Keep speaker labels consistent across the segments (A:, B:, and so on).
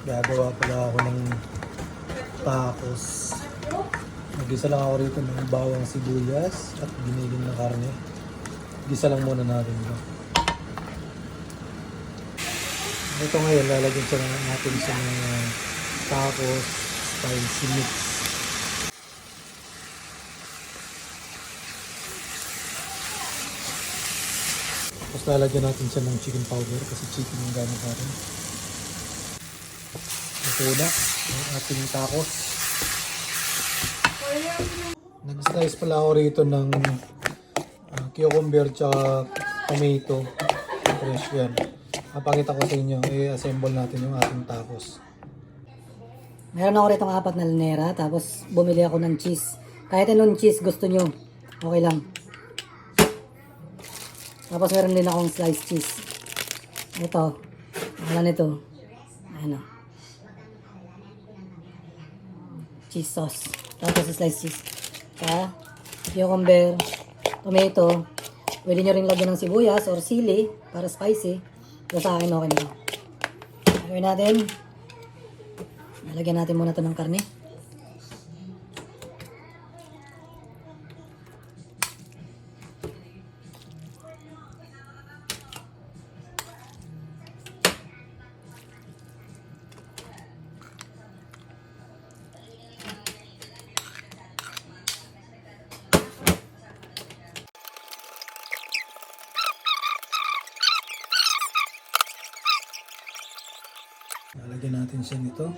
A: Gagawa pala ako ng tacos. Nag-isa lang ako rito ng bawang sibuyas at giniling na karne. Gisa lang muna natin ito. Ito ngayon, lalagyan siya natin sa mga tacos spicy mix. Tapos lalagyan natin siya ng chicken powder kasi chicken yung gamit natin. Ito na ang ating tacos. Nag-slice pala ako rito ng cucumber tsaka tomato. Fresh yan. Mapakita ko sa inyo. I-assemble natin yung ating tacos.
B: Meron ako rito ng 4 na lanera. Tapos bumili ako ng cheese. Kahit anong cheese gusto nyo. Okay lang. Tapos meron din akong sliced cheese. Ito. Ano nito? Ano? Cheese sauce. Tapos sliced cheese. Cucumber, tomato. Pwede nyo rin lagyan ng sibuyas or sili para spicy. Pero sa akin okay na. Gawin natin. Nalagyan natin muna ito ng karne.
A: Lalagyan natin siya nito.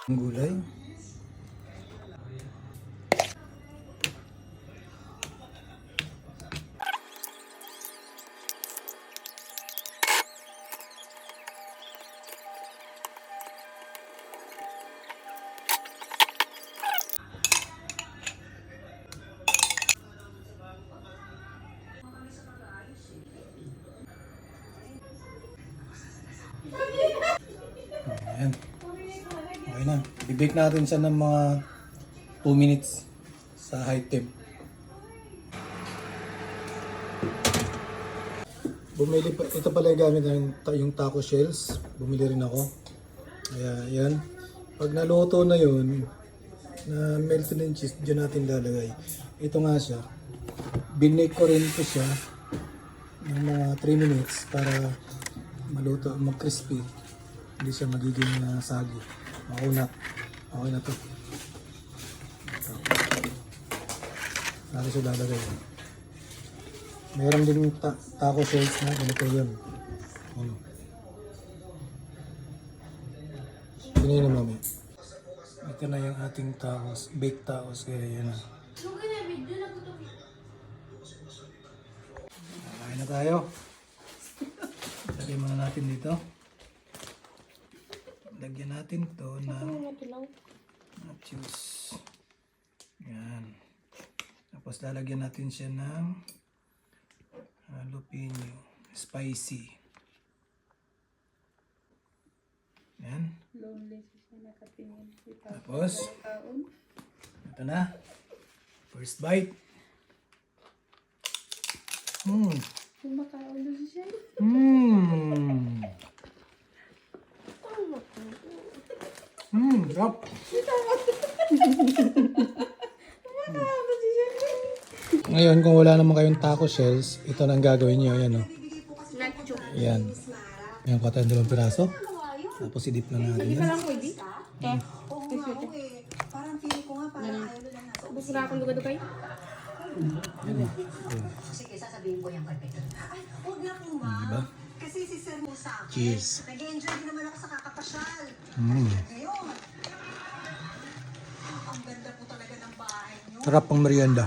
A: Gulay. Ayan. Okay na. I-bake natin siya ng mga 2 minutes sa high temp. Bumili pa, ito pala yung gamit yung taco shells. Bumili rin ako. Kaya yan. Pag naluto na yun, na melted na yung cheese, dyan natin lalagay. Ito nga siya. Binake ko rin ito siya ng mga 3 minutes para maluto, mag-crispy. Hindi siya magiging sagi. Makunat. Okay na to. Ito. Lalo siya lalagay. Meron din taco shells na ganito yun. Ano? Pinay na mami. Ito na yung ating tacos. Baked tacos. Kaya yan na. Kain na tayo. Lagyan muna natin dito. Lagyan natin to ng nachos. Yan. Tapos lalagyan natin siya ng jalapeno. Spicy. Yan. Tapos, ito na. First bite. Sarap. Ngayon, kung wala naman kayong taco shells, ito na ang gagawin nyo. Ayan o. Ayan. Ayan, katayin 2 piraso. Tapos i-dip na natin yan.
C: Parang feeling ko nga, parang ayaw lang nasa.
D: Gusto na akong dugay-dugay?
C: Sige, sasabihin ko yung perfecto. Ay, huwag na po ma.
A: Diba?
C: Kasi si Sir mo sa akin.
A: Cheese.
C: Nag-enjoy din naman ako sa kakapasyal. Ngayon. Ang ganda po talaga ng bahay nyo.
A: Sarap pang merienda.